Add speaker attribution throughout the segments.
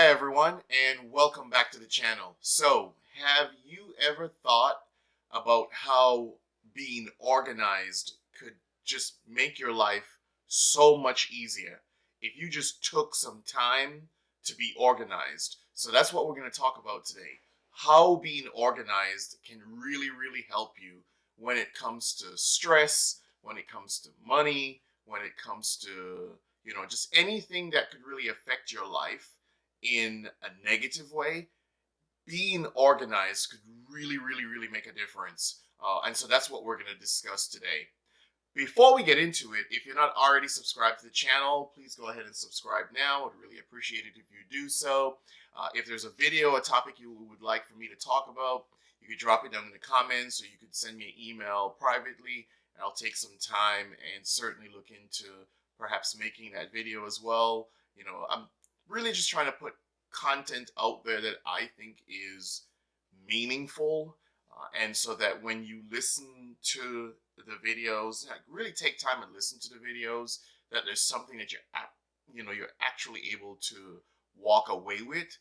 Speaker 1: Hi everyone, and welcome back to the channel. So, have you ever thought about how being organized could just make your life so much easier if you just took some time to be organized? So that's what we're going to talk about today. How being organized can really help you when it comes to stress, when it comes to money, when it comes to, just anything that could really affect your life in a negative way. Being organized could really make a difference. And so that's what we're going to discuss today. Before we get into it, if you're not already subscribed to the channel, please go ahead and subscribe now. I'd really appreciate it if you do so. If there's a video, a topic you would like for me to talk about, you could drop it down in the comments, or you could send me an email privately, and I'll take some time and certainly look into perhaps making that video as well. I'm really just trying to put content out there that I think is meaningful, and so that when you listen to the videos, like, really take time and listen to the videos, that there's something that you're actually able to walk away with,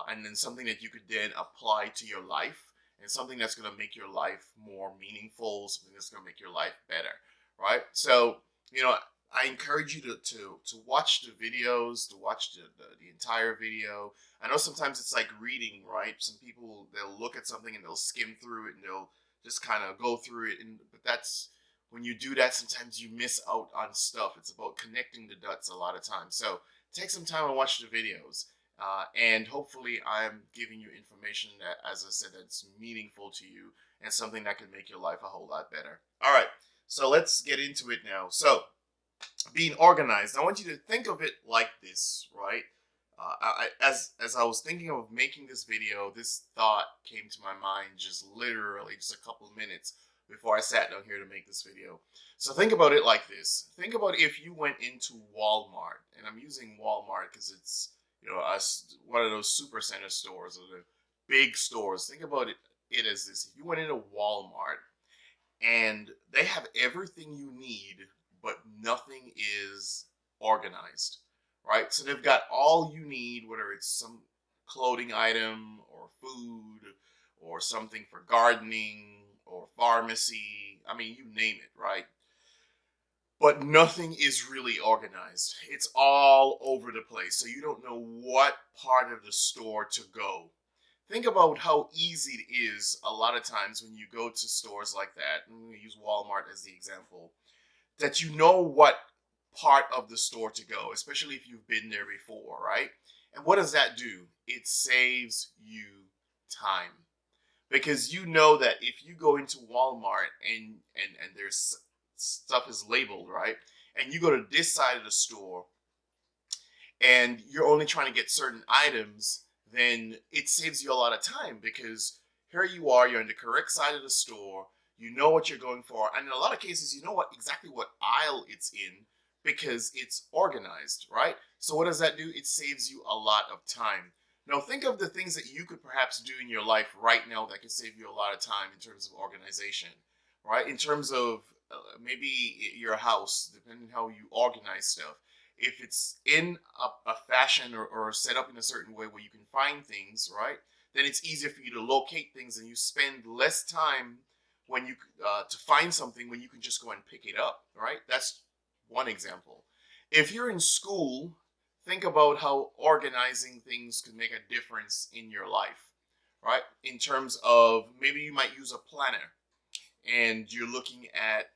Speaker 1: and then something that you could then apply to your life, and something that's going to make your life more meaningful, something that's going to make your life better, right? So, you know, I encourage you to watch the videos, to watch the entire video. I know sometimes it's like reading, right? Some people, they'll look at something and they'll skim through it and they'll just kind of go through it. But that's when you do that, sometimes you miss out on stuff. It's about connecting the dots a lot of times. So take some time and watch the videos. And hopefully, I'm giving you information that, as I said, that's meaningful to you and something that can make your life a whole lot better. All right, so let's get into it now. So, being organized, I want you to think of it like this, right? As I was thinking of making this video, this thought came to my mind just literally just a couple of minutes before I sat down here to make this video. So think about it like this. Think about if you went into Walmart, and I'm using Walmart because it's one of those super center stores or the big stores. Think about it as this: if you went into Walmart and they have everything you need, but nothing is organized, right? So they've got all you need, whether it's some clothing item or food or something for gardening or pharmacy. I mean, you name it, right? But nothing is really organized. It's all over the place. So you don't know what part of the store to go. Think about how easy it is a lot of times when you go to stores like that. I'm going to use Walmart as the example, that you know what part of the store to go, especially if you've been there before, right? And what does that do? It saves you time, because you know that if you go into Walmart and there's stuff is labeled, right, and you go to this side of the store and you're only trying to get certain items, then it saves you a lot of time, because here you are, you're on the correct side of the store, you know what you're going for, and in a lot of cases, you know exactly what aisle it's in because it's organized, right? So what does that do? It saves you a lot of time. Now think of the things that you could perhaps do in your life right now that could save you a lot of time in terms of organization, right? In terms of maybe your house, depending how you organize stuff, if it's in a fashion or set up in a certain way where you can find things, right, then it's easier for you to locate things, and you spend less time when you to find something when you can just go and pick it up, right? That's one example. If you're in school, think about how organizing things could make a difference in your life, right? In terms of, maybe you might use a planner and you're looking at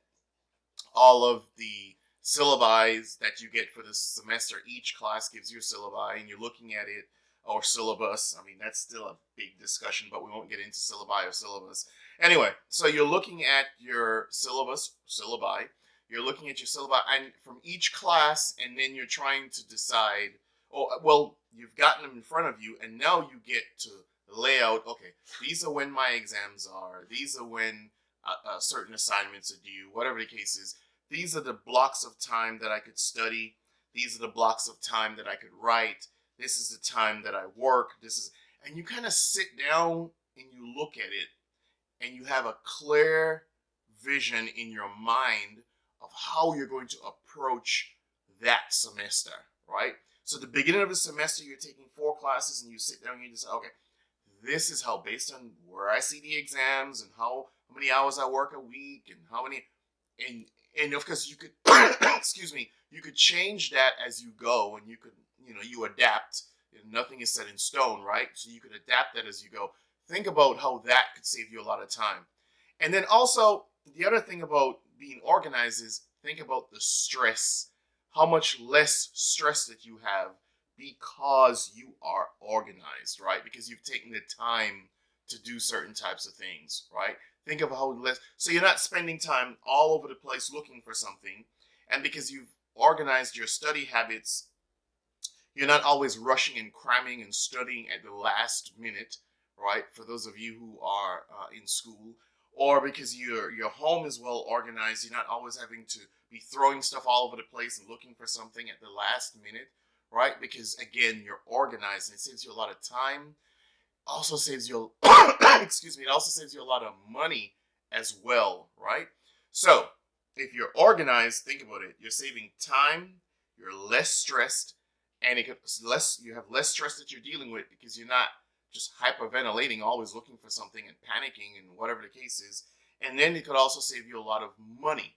Speaker 1: all of the syllabi that you get for the semester. Each class gives you a syllabi, and you're looking at it, or syllabus. I mean, that's still a big discussion, but we won't get into syllabi or syllabus. Anyway, so you're looking at your syllabi. You're looking at your syllabi, and from each class, and then you're trying to decide. Oh, well, you've gotten them in front of you, and now you get to lay out. Okay, these are when my exams are. These are when certain assignments are due. Whatever the case is, these are the blocks of time that I could study. These are the blocks of time that I could write. This is the time that I work. And you kind of sit down and you look at it, and you have a clear vision in your mind of how you're going to approach that semester, right? So the beginning of the semester, you're taking 4 classes, and you sit down and you decide, okay, this is how, based on where I see the exams and how many hours I work a week and how many, and and of course you could, excuse me, you could change that as you go, and you could, you adapt. And nothing is set in stone, right? So you could adapt that as you go. Think about how that could save you a lot of time. And then also, the other thing about being organized is think about the stress. How much less stress that you have because you are organized, right? Because you've taken the time to do certain types of things, right? Think of how less, so you're not spending time all over the place looking for something. And because you've organized your study habits, you're not always rushing and cramming and studying at the last minute, right? For those of you who are in school, or because your home is well organized, you're not always having to be throwing stuff all over the place and looking for something at the last minute, right? Because again, you're organized, and it saves you a lot of time. Also saves you, excuse me, it also saves you a lot of money as well, right? So if you're organized, think about it. You're saving time. You're less stressed, and you have less stress that you're dealing with because you're not just hyperventilating, always looking for something and panicking and whatever the case is. And then it could also save you a lot of money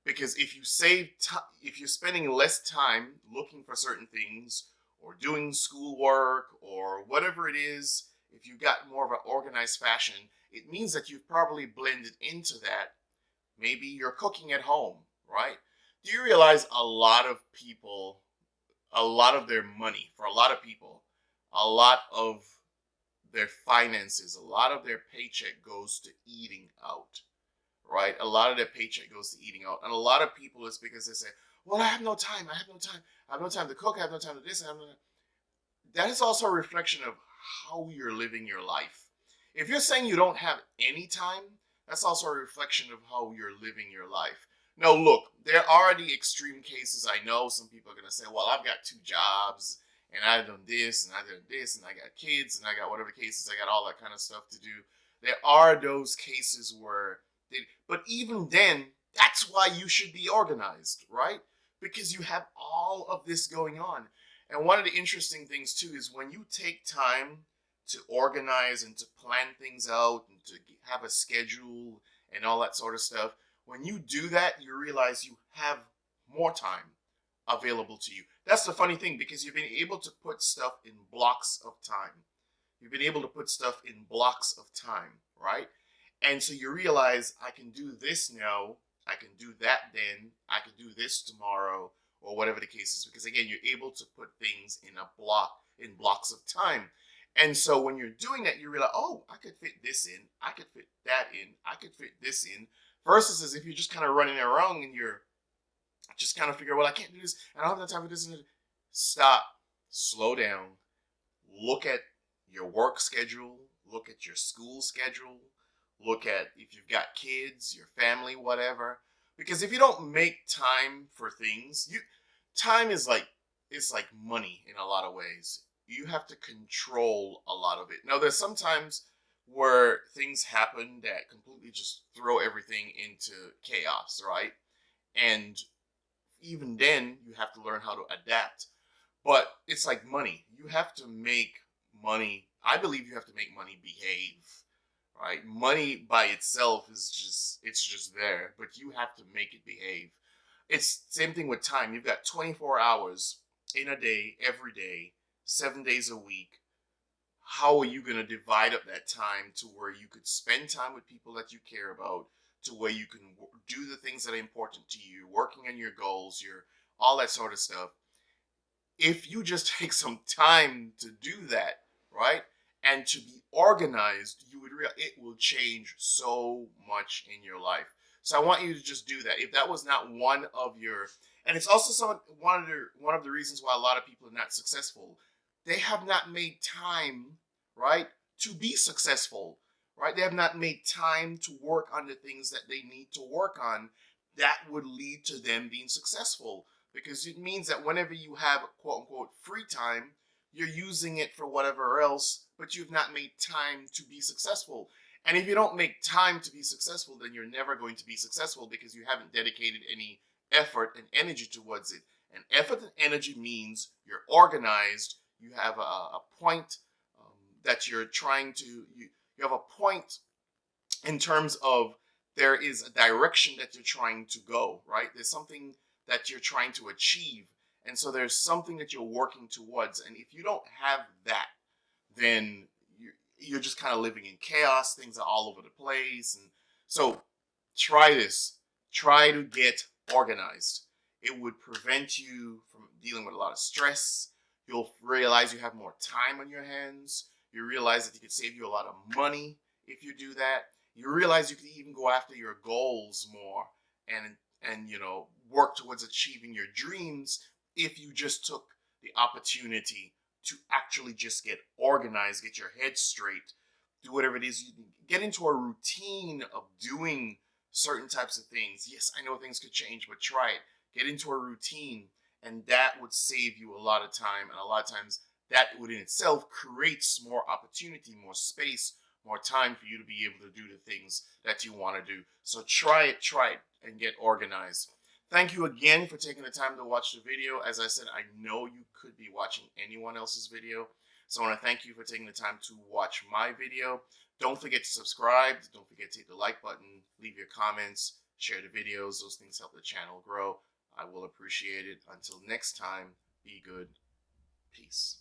Speaker 1: because if you save time, if you're spending less time looking for certain things or doing schoolwork or whatever it is, if you've got more of an organized fashion, it means that you've probably blended into that. Maybe you're cooking at home, right? Do you realize a lot of people, a lot of their money, for a lot of people, a lot of their finances, a lot of their paycheck goes to eating out, right? A lot of their paycheck goes to eating out. And a lot of people, it's because they say, well, I have no time. I have no time. I have no time to cook. I have no time to this. I have no time. That is also a reflection of how you're living your life. If you're saying you don't have any time, that's also a reflection of how you're living your life. Now, look, there are the extreme cases. I know some people are going to say, well, I've got 2 jobs and I've done this and I've done this and I got kids and I got whatever cases, I got all that kind of stuff to do. There are those cases where, but even then, that's why you should be organized, right? Because you have all of this going on. And one of the interesting things too is when you take time to organize and to plan things out and to have a schedule and all that sort of stuff, when you do that, you realize you have more time available to you. That's the funny thing because you've been able to put stuff in blocks of time. You've been able to put stuff in blocks of time, right? And so you realize I can do this now, I can do that then, I can do this tomorrow, or whatever the case is, because again, you're able to put things in blocks of time. And so when you're doing that, you realize, oh, I could fit this in, I could fit that in, I could fit this in, versus as if you're just kind of running around and you're just kind of figure, well, I can't do this, and I don't have the time for this. Stop, slow down, look at your work schedule, look at your school schedule, look at if you've got kids, your family, whatever. Because if you don't make time for things, time is like, it's like money in a lot of ways. You have to control a lot of it. Now, there's sometimes where things happen that completely just throw everything into chaos, right? And even then, you have to learn how to adapt. But it's like money. You have to make money. I believe you have to make money behave, right? Money by itself is it's just there, but you have to make it behave. It's same thing with time. You've got 24 hours in a day, every day, 7 days a week. How are you going to divide up that time to where you could spend time with people that you care about, to where you can do the things that are important to you, working on your goals, your all that sort of stuff. If you just take some time to do that, right, and to be organized, you would it will change so much in your life. So I want you to just do that. If that was not one of your, and it's also one of the reasons why a lot of people are not successful. They have not made time, right, to be successful, right? They have not made time to work on the things that they need to work on that would lead to them being successful. Because it means that whenever you have quote unquote free time, you're using it for whatever else, but you've not made time to be successful. And if you don't make time to be successful, then you're never going to be successful because you haven't dedicated any effort and energy towards it. And effort and energy means you're organized. You have a point that you're trying to, you have a point in terms of there is a direction that you're trying to go, right? There's something that you're trying to achieve. And so there's something that you're working towards. And if you don't have that, then you're just kind of living in chaos. Things are all over the place. And so try this. Try to get organized. It would prevent you from dealing with a lot of stress. You'll realize you have more time on your hands. You realize that it could save you a lot of money if you do that. You realize you can even go after your goals more and work towards achieving your dreams if you just took the opportunity to actually just get organized, get your head straight, do whatever it is. You get into a routine of doing certain types of things. Yes, I know things could change, but try it. Get into a routine, and that would save you a lot of time. And a lot of times, that would in itself creates more opportunity, more space, more time for you to be able to do the things that you want to do. So try it, and get organized. Thank you again for taking the time to watch the video. As I said, I know you could be watching anyone else's video. So I want to thank you for taking the time to watch my video. Don't forget to subscribe. Don't forget to hit the like button. Leave your comments. Share the videos. Those things help the channel grow. I will appreciate it. Until next time, be good. Peace.